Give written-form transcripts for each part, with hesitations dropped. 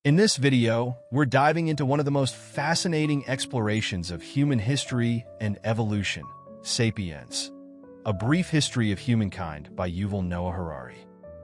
In this video, we're diving into one of the most fascinating explorations of human history and evolution, Sapiens, A Brief History of Humankind by Yuval Harari.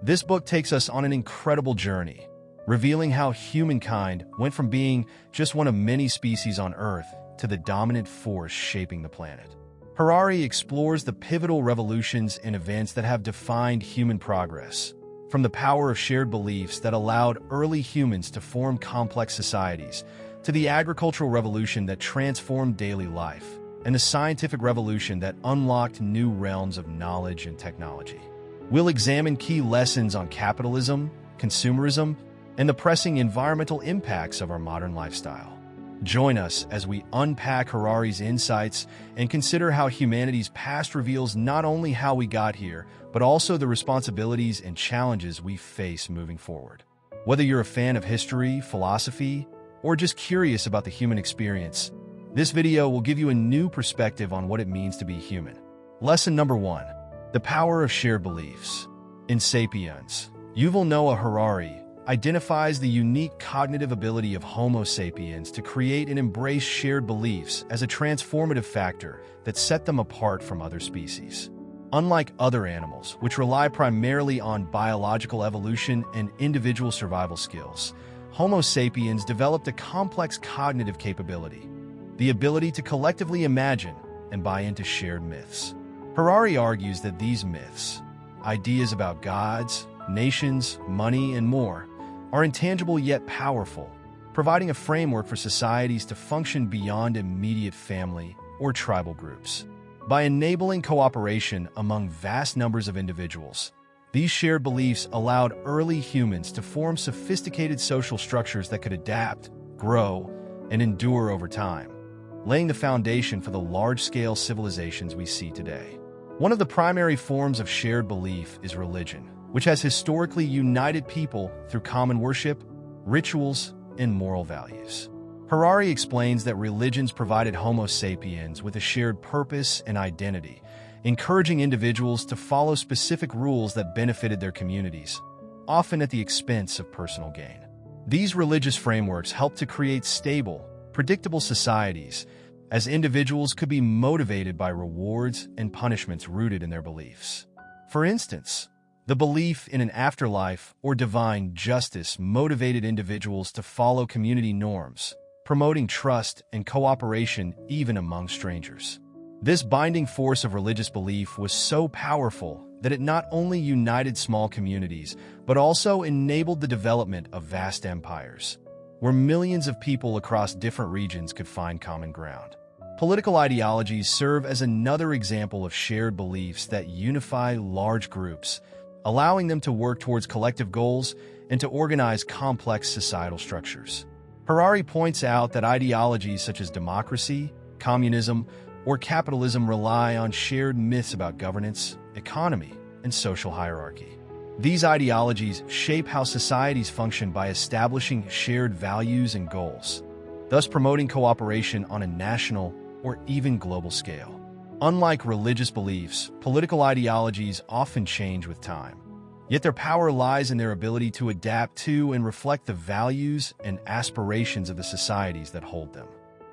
This book takes us on an incredible journey, revealing how humankind went from being just one of many species on Earth to the dominant force shaping the planet. Harari explores the pivotal revolutions and events that have defined human progress, from the power of shared beliefs that allowed early humans to form complex societies, to the agricultural revolution that transformed daily life, and the scientific revolution that unlocked new realms of knowledge and technology. We'll examine key lessons on capitalism, consumerism, and the pressing environmental impacts of our modern lifestyle. Join us as we unpack Harari's insights and consider how humanity's past reveals not only how we got here, but also the responsibilities and challenges we face moving forward. Whether you're a fan of history, philosophy, or just curious about the human experience, this video will give you a new perspective on what it means to be human. Lesson number 1. The power of shared beliefs. In Sapiens, Yuval Harari identifies the unique cognitive ability of Homo sapiens to create and embrace shared beliefs as a transformative factor that set them apart from other species. Unlike other animals, which rely primarily on biological evolution and individual survival skills, Homo sapiens developed a complex cognitive capability, the ability to collectively imagine and buy into shared myths. Harari argues that these myths, ideas about gods, nations, money, and more, are intangible yet powerful, providing a framework for societies to function beyond immediate family or tribal groups. By enabling cooperation among vast numbers of individuals, these shared beliefs allowed early humans to form sophisticated social structures that could adapt, grow, and endure over time, laying the foundation for the large-scale civilizations we see today. One of the primary forms of shared belief is religion, which has historically united people through common worship, rituals, and moral values. Harari explains that religions provided Homo sapiens with a shared purpose and identity, encouraging individuals to follow specific rules that benefited their communities, often at the expense of personal gain. These religious frameworks helped to create stable, predictable societies, as individuals could be motivated by rewards and punishments rooted in their beliefs. For instance, the belief in an afterlife or divine justice motivated individuals to follow community norms, promoting trust and cooperation even among strangers. This binding force of religious belief was so powerful that it not only united small communities, but also enabled the development of vast empires, where millions of people across different regions could find common ground. Political ideologies serve as another example of shared beliefs that unify large groups, allowing them to work towards collective goals and to organize complex societal structures. Harari points out that ideologies such as democracy, communism, or capitalism rely on shared myths about governance, economy, and social hierarchy. These ideologies shape how societies function by establishing shared values and goals, thus promoting cooperation on a national or even global scale. Unlike religious beliefs, political ideologies often change with time. Yet their power lies in their ability to adapt to and reflect the values and aspirations of the societies that hold them.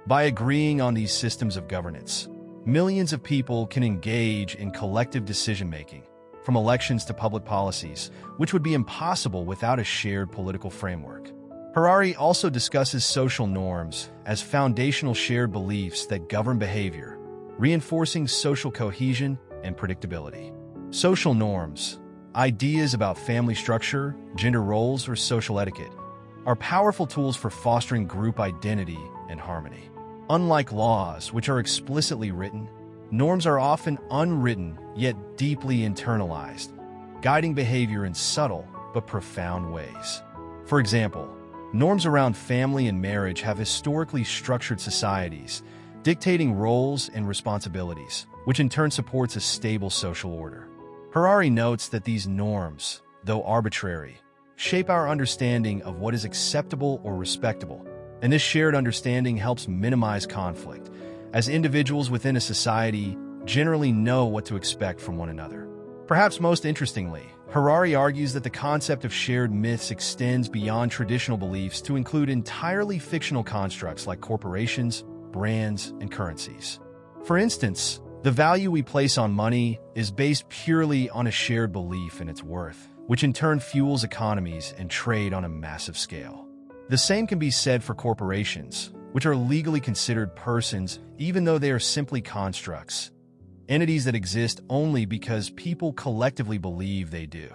By agreeing on these systems of governance, millions of people can engage in collective decision-making, from elections to public policies, which would be impossible without a shared political framework. Harari also discusses social norms as foundational shared beliefs that govern behavior, reinforcing social cohesion and predictability. Social norms, ideas about family structure, gender roles, or social etiquette, are powerful tools for fostering group identity and harmony. Unlike laws, which are explicitly written, norms are often unwritten yet deeply internalized, guiding behavior in subtle but profound ways. For example, norms around family and marriage have historically structured societies, dictating roles and responsibilities, which in turn supports a stable social order. Harari notes that these norms, though arbitrary, shape our understanding of what is acceptable or respectable, and this shared understanding helps minimize conflict, as individuals within a society generally know what to expect from one another. Perhaps most interestingly, Harari argues that the concept of shared myths extends beyond traditional beliefs to include entirely fictional constructs like corporations, brands, and currencies. For instance, the value we place on money is based purely on a shared belief in its worth, which in turn fuels economies and trade on a massive scale. The same can be said for corporations, which are legally considered persons even though they are simply constructs, entities that exist only because people collectively believe they do.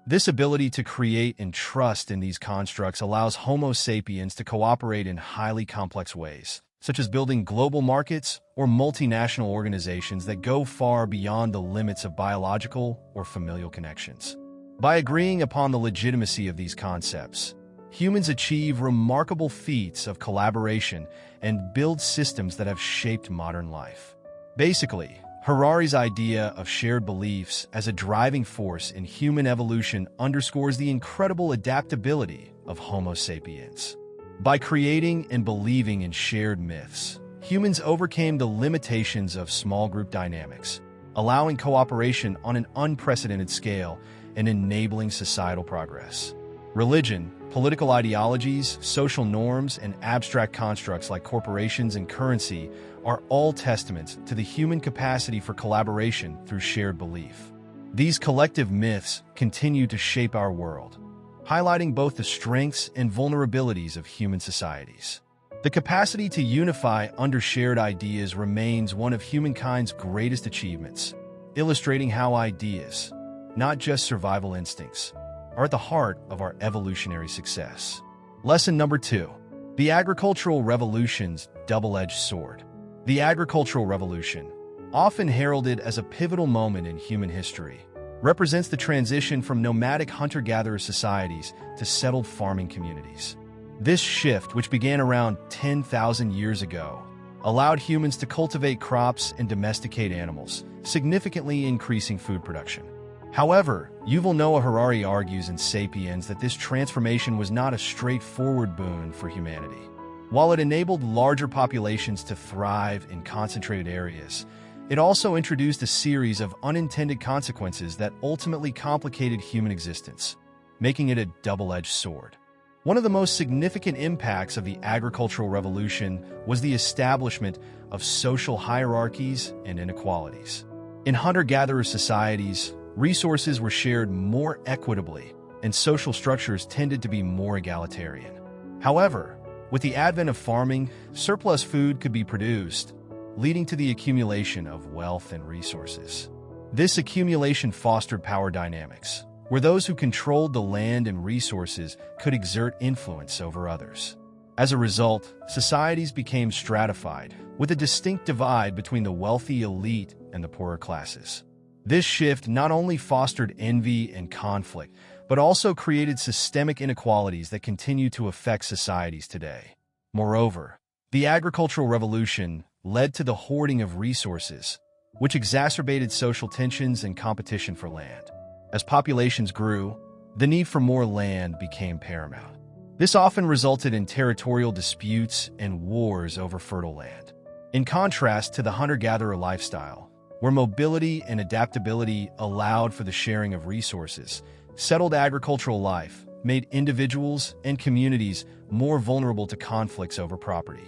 This ability to create and trust in these constructs allows Homo sapiens to cooperate in highly complex ways, such as building global markets or multinational organizations that go far beyond the limits of biological or familial connections. By agreeing upon the legitimacy of these concepts, humans achieve remarkable feats of collaboration and build systems that have shaped modern life. Basically, Harari's idea of shared beliefs as a driving force in human evolution underscores the incredible adaptability of Homo sapiens. By creating and believing in shared myths, humans overcame the limitations of small group dynamics, allowing cooperation on an unprecedented scale and enabling societal progress. Religion, political ideologies, social norms, and abstract constructs like corporations and currency are all testaments to the human capacity for collaboration through shared belief. These collective myths continue to shape our world, highlighting both the strengths and vulnerabilities of human societies. The capacity to unify under shared ideas remains one of humankind's greatest achievements, illustrating how ideas, not just survival instincts, are at the heart of our evolutionary success. Lesson number 2. The Agricultural Revolution's Double-Edged Sword. The Agricultural Revolution, often heralded as a pivotal moment in human history, represents the transition from nomadic hunter-gatherer societies to settled farming communities. This shift, which began around 10,000 years ago, allowed humans to cultivate crops and domesticate animals, significantly increasing food production. However, Yuval Noah Harari argues in Sapiens that this transformation was not a straightforward boon for humanity. While it enabled larger populations to thrive in concentrated areas, it also introduced a series of unintended consequences that ultimately complicated human existence, making it a double-edged sword. One of the most significant impacts of the agricultural revolution was the establishment of social hierarchies and inequalities. In hunter-gatherer societies, resources were shared more equitably, and social structures tended to be more egalitarian. However, with the advent of farming, surplus food could be produced, leading to the accumulation of wealth and resources. This accumulation fostered power dynamics, where those who controlled the land and resources could exert influence over others. As a result, societies became stratified, with a distinct divide between the wealthy elite and the poorer classes. This shift not only fostered envy and conflict, but also created systemic inequalities that continue to affect societies today. Moreover, the agricultural revolution led to the hoarding of resources, which exacerbated social tensions and competition for land. As populations grew, the need for more land became paramount. This often resulted in territorial disputes and wars over fertile land. In contrast to the hunter-gatherer lifestyle, where mobility and adaptability allowed for the sharing of resources, settled agricultural life made individuals and communities more vulnerable to conflicts over property.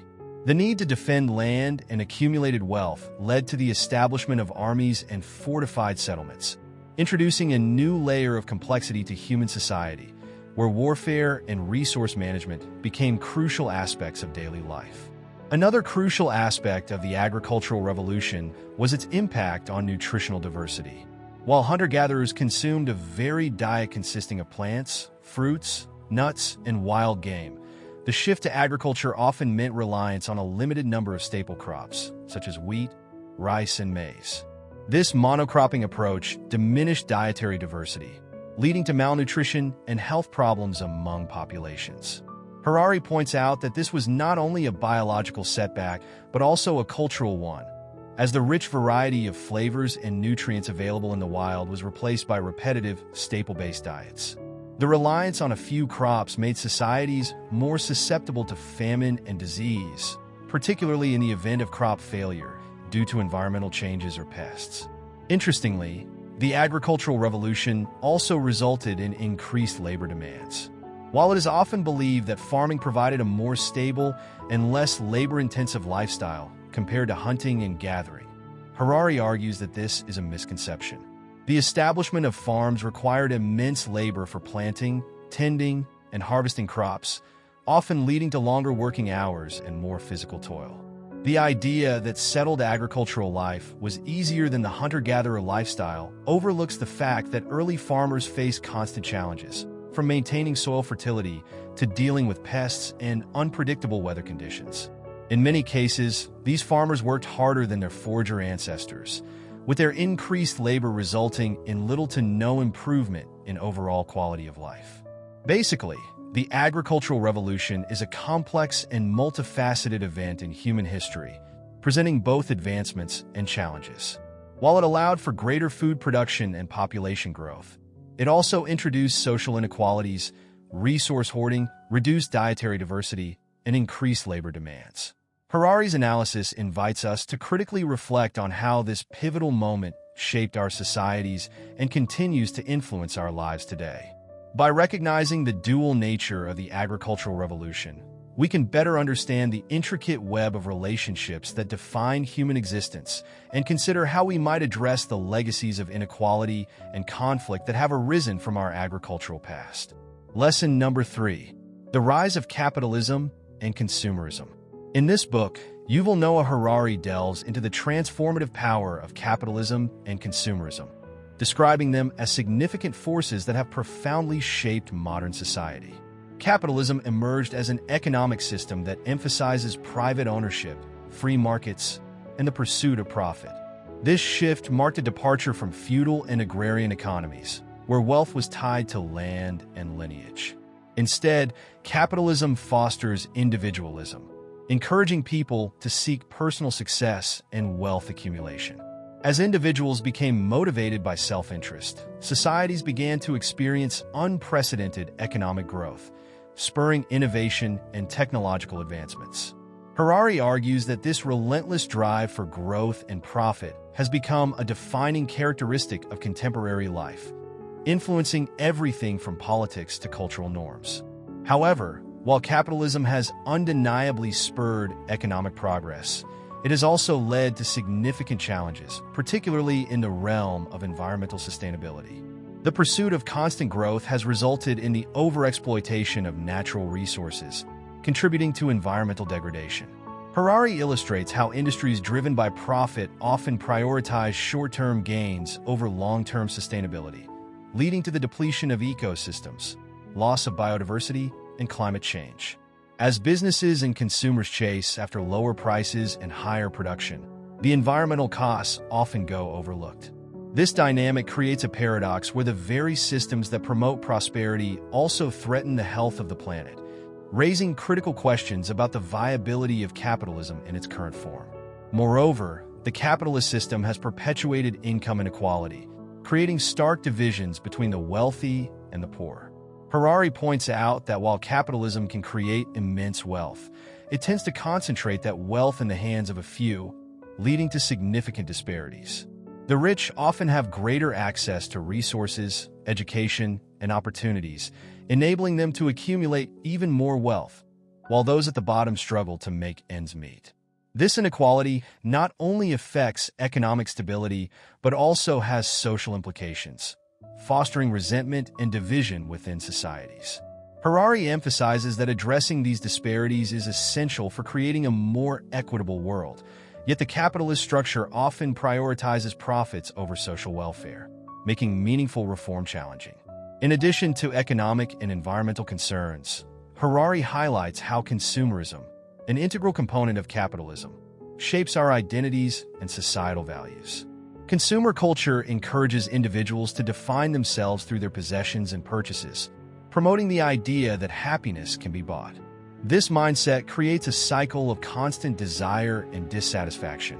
The need to defend land and accumulated wealth led to the establishment of armies and fortified settlements, introducing a new layer of complexity to human society, where warfare and resource management became crucial aspects of daily life. Another crucial aspect of the agricultural revolution was its impact on nutritional diversity. While hunter-gatherers consumed a varied diet consisting of plants, fruits, nuts, and wild game, the shift to agriculture often meant reliance on a limited number of staple crops, such as wheat, rice, and maize. This monocropping approach diminished dietary diversity, leading to malnutrition and health problems among populations. Harari points out that this was not only a biological setback, but also a cultural one, as the rich variety of flavors and nutrients available in the wild was replaced by repetitive, staple-based diets. The reliance on a few crops made societies more susceptible to famine and disease, particularly in the event of crop failure due to environmental changes or pests. Interestingly, The agricultural revolution also resulted in increased labor demands. While it is often believed that farming provided a more stable and less labor-intensive lifestyle compared to hunting and gathering, Harari argues that this is a misconception. The establishment of farms required immense labor for planting, tending, and harvesting crops, often leading to longer working hours and more physical toil. The idea that settled agricultural life was easier than the hunter-gatherer lifestyle overlooks the fact that early farmers faced constant challenges, from maintaining soil fertility to dealing with pests and unpredictable weather conditions. In many cases, these farmers worked harder than their forager ancestors, with their increased labor resulting in little to no improvement in overall quality of life. Basically, the agricultural revolution is a complex and multifaceted event in human history, presenting both advancements and challenges. While it allowed for greater food production and population growth, it also introduced social inequalities, resource hoarding, reduced dietary diversity, and increased labor demands. Harari's analysis invites us to critically reflect on how this pivotal moment shaped our societies and continues to influence our lives today. By recognizing the dual nature of the agricultural revolution, we can better understand the intricate web of relationships that define human existence and consider how we might address the legacies of inequality and conflict that have arisen from our agricultural past. Lesson number 3: The rise of capitalism and consumerism. In this book, Yuval Noah Harari delves into the transformative power of capitalism and consumerism, describing them as significant forces that have profoundly shaped modern society. Capitalism emerged as an economic system that emphasizes private ownership, free markets, and the pursuit of profit. This shift marked a departure from feudal and agrarian economies, where wealth was tied to land and lineage. Instead, capitalism fosters individualism, encouraging people to seek personal success and wealth accumulation. As individuals became motivated by self-interest, societies began to experience unprecedented economic growth, spurring innovation and technological advancements. Harari argues that this relentless drive for growth and profit has become a defining characteristic of contemporary life, influencing everything from politics to cultural norms. However, while capitalism has undeniably spurred economic progress, it has also led to significant challenges, particularly in the realm of environmental sustainability. The pursuit of constant growth has resulted in the overexploitation of natural resources, contributing to environmental degradation. Harari illustrates how industries driven by profit often prioritize short-term gains over long-term sustainability, leading to the depletion of ecosystems, loss of biodiversity, and climate change. As businesses and consumers chase after lower prices and higher production, the environmental costs often go overlooked. This dynamic creates a paradox where the very systems that promote prosperity also threaten the health of the planet, raising critical questions about the viability of capitalism in its current form. Moreover, the capitalist system has perpetuated income inequality, creating stark divisions between the wealthy and the poor. Harari points out that while capitalism can create immense wealth, it tends to concentrate that wealth in the hands of a few, leading to significant disparities. The rich often have greater access to resources, education, and opportunities, enabling them to accumulate even more wealth, while those at the bottom struggle to make ends meet. This inequality not only affects economic stability, but also has social implications, fostering resentment and division within societies. Harari emphasizes that addressing these disparities is essential for creating a more equitable world, yet the capitalist structure often prioritizes profits over social welfare, making meaningful reform challenging. In addition to economic and environmental concerns, Harari highlights how consumerism, an integral component of capitalism, shapes our identities and societal values. Consumer culture encourages individuals to define themselves through their possessions and purchases, promoting the idea that happiness can be bought. This mindset creates a cycle of constant desire and dissatisfaction,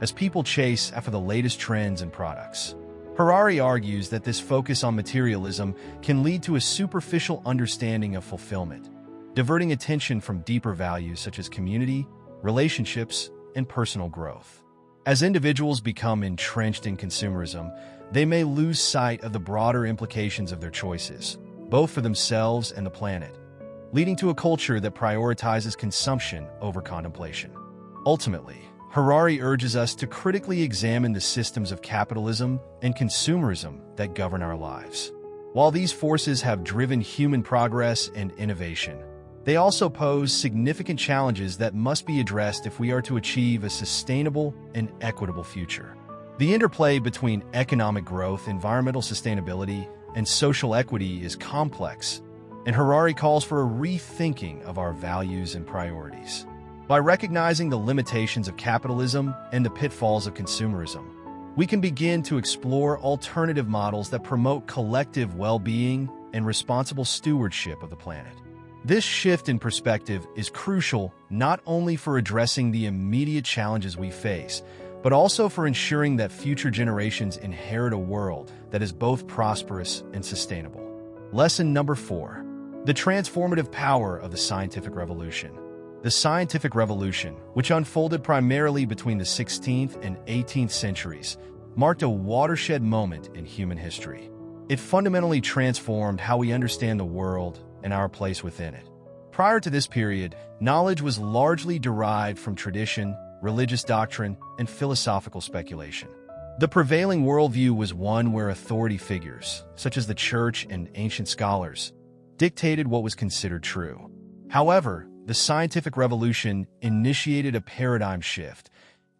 as people chase after the latest trends and products. Harari argues that this focus on materialism can lead to a superficial understanding of fulfillment, diverting attention from deeper values such as community, relationships, and personal growth. As individuals become entrenched in consumerism, they may lose sight of the broader implications of their choices, both for themselves and the planet, leading to a culture that prioritizes consumption over contemplation. Ultimately, Harari urges us to critically examine the systems of capitalism and consumerism that govern our lives. While these forces have driven human progress and innovation, they also pose significant challenges that must be addressed if we are to achieve a sustainable and equitable future. The interplay between economic growth, environmental sustainability, and social equity is complex, and Harari calls for a rethinking of our values and priorities. By recognizing the limitations of capitalism and the pitfalls of consumerism, we can begin to explore alternative models that promote collective well-being and responsible stewardship of the planet. This shift in perspective is crucial not only for addressing the immediate challenges we face, but also for ensuring that future generations inherit a world that is both prosperous and sustainable. Lesson number 4. The transformative power of the scientific revolution. The scientific revolution, which unfolded primarily between the 16th and 18th centuries, marked a watershed moment in human history. It fundamentally transformed how we understand the world and our place within it. Prior to this period, knowledge was largely derived from tradition, religious doctrine, and philosophical speculation. The prevailing worldview was one where authority figures, such as the church and ancient scholars, dictated what was considered true. However, the scientific revolution initiated a paradigm shift,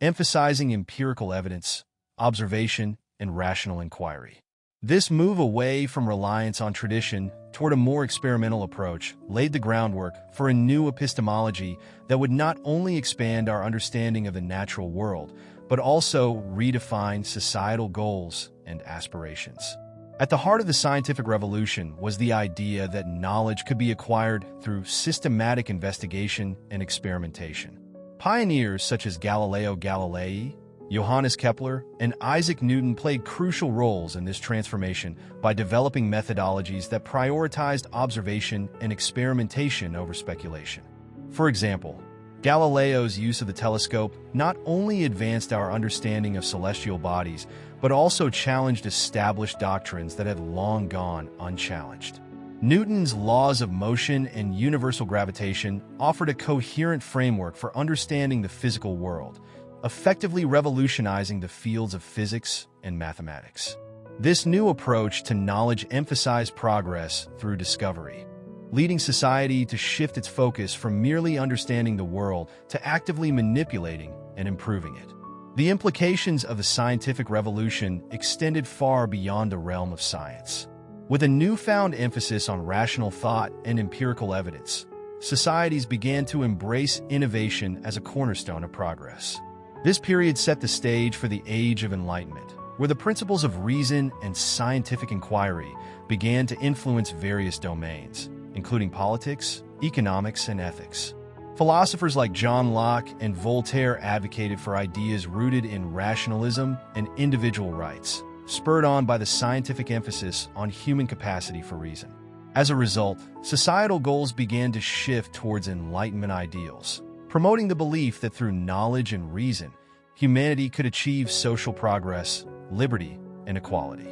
emphasizing empirical evidence, observation, and rational inquiry. This move away from reliance on tradition toward a more experimental approach laid the groundwork for a new epistemology that would not only expand our understanding of the natural world, but also redefine societal goals and aspirations. At the heart of the scientific revolution was the idea that knowledge could be acquired through systematic investigation and experimentation. Pioneers such as Galileo Galilei, Johannes Kepler, and Isaac Newton played crucial roles in this transformation by developing methodologies that prioritized observation and experimentation over speculation. For example, Galileo's use of the telescope not only advanced our understanding of celestial bodies, but also challenged established doctrines that had long gone unchallenged. Newton's laws of motion and universal gravitation offered a coherent framework for understanding the physical world, effectively revolutionizing the fields of physics and mathematics. This new approach to knowledge emphasized progress through discovery, leading society to shift its focus from merely understanding the world to actively manipulating and improving it. The implications of the scientific revolution extended far beyond the realm of science. With a newfound emphasis on rational thought and empirical evidence, societies began to embrace innovation as a cornerstone of progress. This period set the stage for the Age of Enlightenment, where the principles of reason and scientific inquiry began to influence various domains, including politics, economics, and ethics. Philosophers like John Locke and Voltaire advocated for ideas rooted in rationalism and individual rights, spurred on by the scientific emphasis on human capacity for reason. As a result, societal goals began to shift towards Enlightenment ideals, promoting the belief that through knowledge and reason, humanity could achieve social progress, liberty, and equality.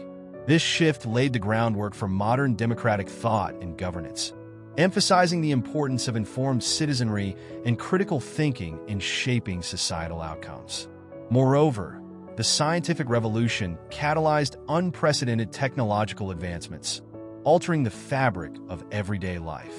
This shift laid the groundwork for modern democratic thought and governance, emphasizing the importance of informed citizenry and critical thinking in shaping societal outcomes. Moreover, the scientific revolution catalyzed unprecedented technological advancements, altering the fabric of everyday life.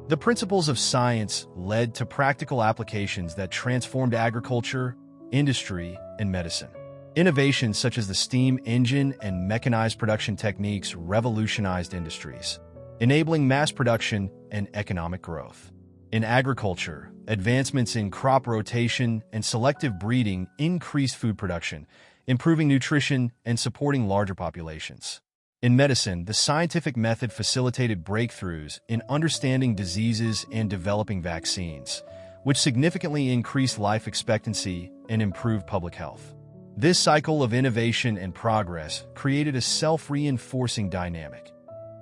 The principles of science led to practical applications that transformed agriculture, industry, and medicine. Innovations such as the steam engine and mechanized production techniques revolutionized industries, enabling mass production and economic growth. In agriculture, advancements in crop rotation and selective breeding increased food production, improving nutrition and supporting larger populations. In medicine, the scientific method facilitated breakthroughs in understanding diseases and developing vaccines, which significantly increased life expectancy and improved public health. This cycle of innovation and progress created a self-reinforcing dynamic.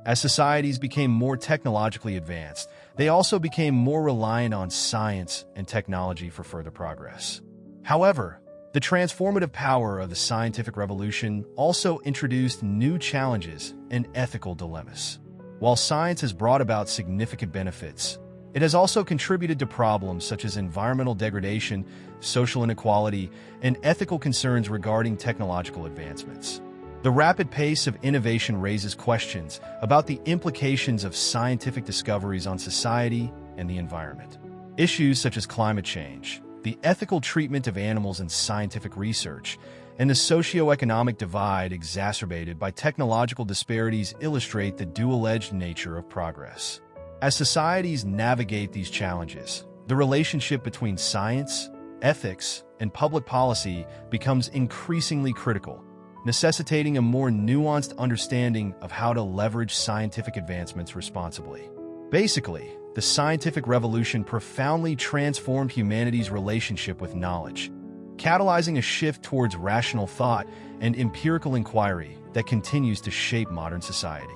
As societies became more technologically advanced, they also became more reliant on science and technology for further progress. However, The transformative power of the scientific revolution also introduced new challenges and ethical dilemmas. While science has brought about significant benefits, it has also contributed to problems such as environmental degradation, social inequality, and ethical concerns regarding technological advancements. The rapid pace of innovation raises questions about the implications of scientific discoveries on society and the environment. Issues such as climate change, the ethical treatment of animals in scientific research, and the socio-economic divide exacerbated by technological disparities illustrate the dual-edged nature of progress. As societies navigate these challenges, the relationship between science, ethics, and public policy becomes increasingly critical, necessitating a more nuanced understanding of how to leverage scientific advancements responsibly. Basically, the scientific revolution profoundly transformed humanity's relationship with knowledge, catalyzing a shift towards rational thought and empirical inquiry that continues to shape modern society.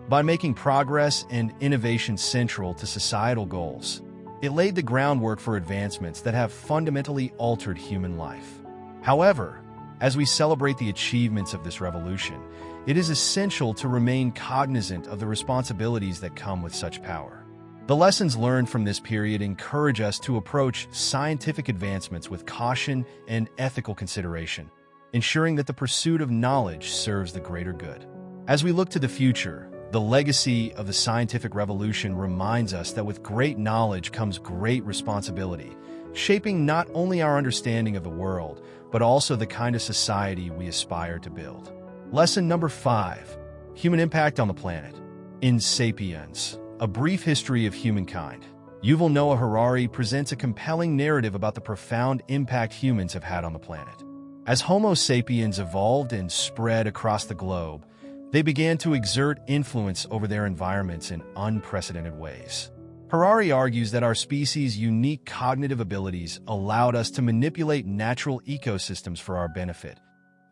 By making progress and innovation central to societal goals, it laid the groundwork for advancements that have fundamentally altered human life. However, as we celebrate the achievements of this revolution, it is essential to remain cognizant of the responsibilities that come with such power. The lessons learned from this period encourage us to approach scientific advancements with caution and ethical consideration, ensuring that the pursuit of knowledge serves the greater good. As we look to the future, the legacy of the scientific revolution reminds us that with great knowledge comes great responsibility, shaping not only our understanding of the world, but also the kind of society we aspire to build. Lesson number 5: Human impact on the planet. In Sapiens, A Brief History of Humankind, Yuval Noah Harari presents a compelling narrative about the profound impact humans have had on the planet. As Homo sapiens evolved and spread across the globe, they began to exert influence over their environments in unprecedented ways. Harari argues that our species' unique cognitive abilities allowed us to manipulate natural ecosystems for our benefit,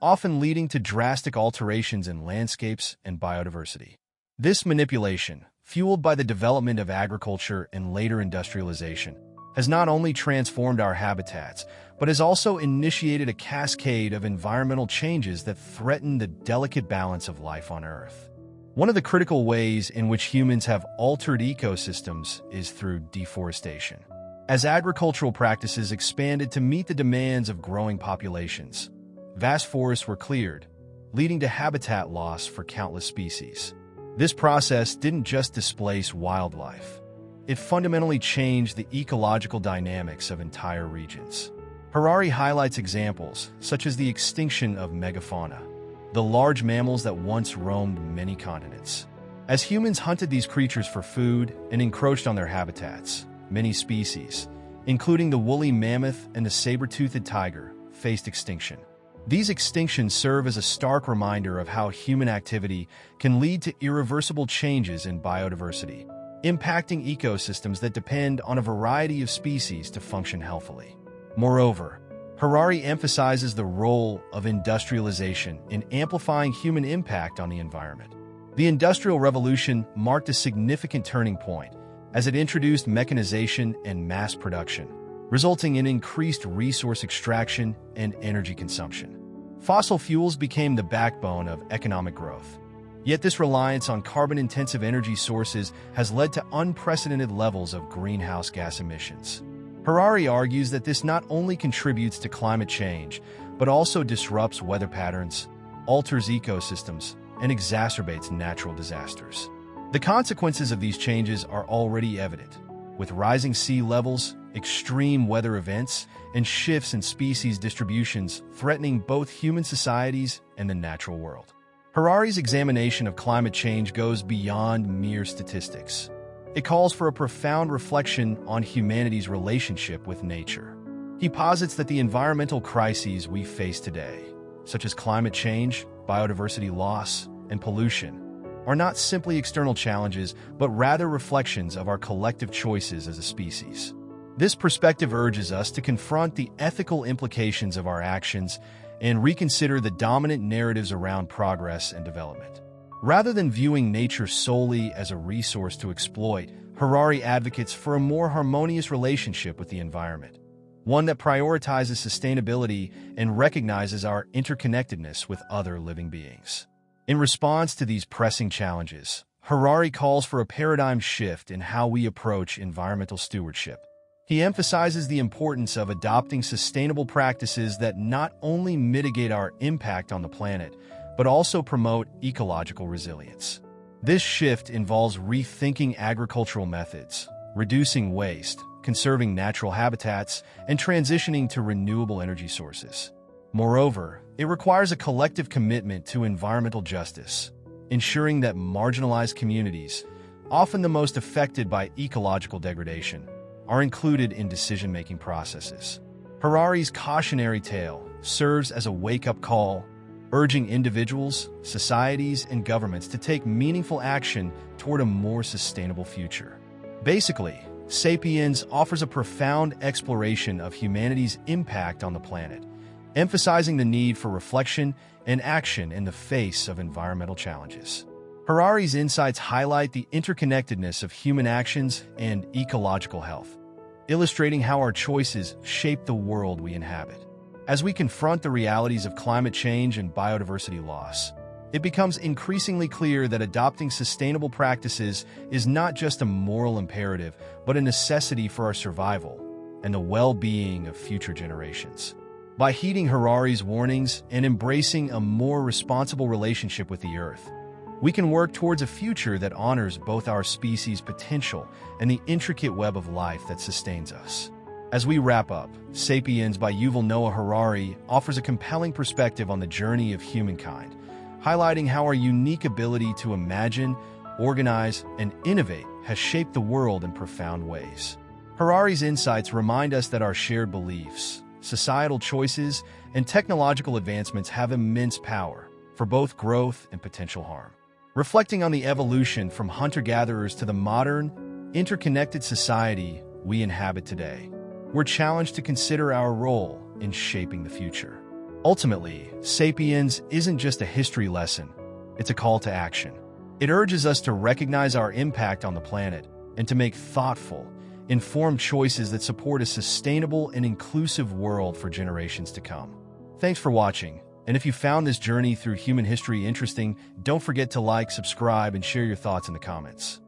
often leading to drastic alterations in landscapes and biodiversity. This manipulation, fueled by the development of agriculture and later industrialization, has not only transformed our habitats, but has also initiated a cascade of environmental changes that threaten the delicate balance of life on Earth. One of the critical ways in which humans have altered ecosystems is through deforestation. As agricultural practices expanded to meet the demands of growing populations, vast forests were cleared, leading to habitat loss for countless species. This process didn't just displace wildlife. It fundamentally changed the ecological dynamics of entire regions. Harari highlights examples such as the extinction of megafauna, the large mammals that once roamed many continents. As humans hunted these creatures for food and encroached on their habitats, many species, including the woolly mammoth and the saber-toothed tiger, faced extinction. These extinctions serve as a stark reminder of how human activity can lead to irreversible changes in biodiversity, impacting ecosystems that depend on a variety of species to function healthily. Moreover, Harari emphasizes the role of industrialization in amplifying human impact on the environment. The Industrial Revolution marked a significant turning point as it introduced mechanization and mass production, resulting in increased resource extraction and energy consumption. Fossil fuels became the backbone of economic growth. Yet this reliance on carbon-intensive energy sources has led to unprecedented levels of greenhouse gas emissions. Harari argues that this not only contributes to climate change, but also disrupts weather patterns, alters ecosystems, and exacerbates natural disasters. The consequences of these changes are already evident, with rising sea levels, extreme weather events, and shifts in species distributions threatening both human societies and the natural world. Harari's examination of climate change goes beyond mere statistics. It calls for a profound reflection on humanity's relationship with nature. He posits that the environmental crises we face today, such as climate change, biodiversity loss, and pollution, are not simply external challenges, but rather reflections of our collective choices as a species. This perspective urges us to confront the ethical implications of our actions and reconsider the dominant narratives around progress and development. Rather than viewing nature solely as a resource to exploit, Harari advocates for a more harmonious relationship with the environment. one that prioritizes sustainability and recognizes our interconnectedness with other living beings. In response to these pressing challenges, Harari calls for a paradigm shift in how we approach environmental stewardship. He emphasizes the importance of adopting sustainable practices that not only mitigate our impact on the planet, but also promote ecological resilience. This shift involves rethinking agricultural methods, reducing waste, conserving natural habitats, and transitioning to renewable energy sources. Moreover, it requires a collective commitment to environmental justice, ensuring that marginalized communities, often the most affected by ecological degradation, are included in decision-making processes. Harari's cautionary tale serves as a wake-up call, urging individuals, societies, and governments to take meaningful action toward a more sustainable future. Basically, Sapiens offers a profound exploration of humanity's impact on the planet, emphasizing the need for reflection and action in the face of environmental challenges. Harari's insights highlight the interconnectedness of human actions and ecological health, illustrating how our choices shape the world we inhabit. As we confront the realities of climate change and biodiversity loss, it becomes increasingly clear that adopting sustainable practices is not just a moral imperative, but a necessity for our survival and the well-being of future generations. By heeding Harari's warnings and embracing a more responsible relationship with the Earth, we can work towards a future that honors both our species' potential and the intricate web of life that sustains us. As we wrap up, Sapiens by Yuval Noah Harari offers a compelling perspective on the journey of humankind, highlighting how our unique ability to imagine, organize, and innovate has shaped the world in profound ways. Harari's insights remind us that our shared beliefs, societal choices, and technological advancements have immense power for both growth and potential harm. Reflecting on the evolution from hunter-gatherers to the modern, interconnected society we inhabit today, we're challenged to consider our role in shaping the future. Ultimately, Sapiens isn't just a history lesson, it's a call to action. It urges us to recognize our impact on the planet and to make thoughtful, informed choices that support a sustainable and inclusive world for generations to come. Thanks for watching. And if you found this journey through human history interesting, don't forget to like, subscribe, and share your thoughts in the comments.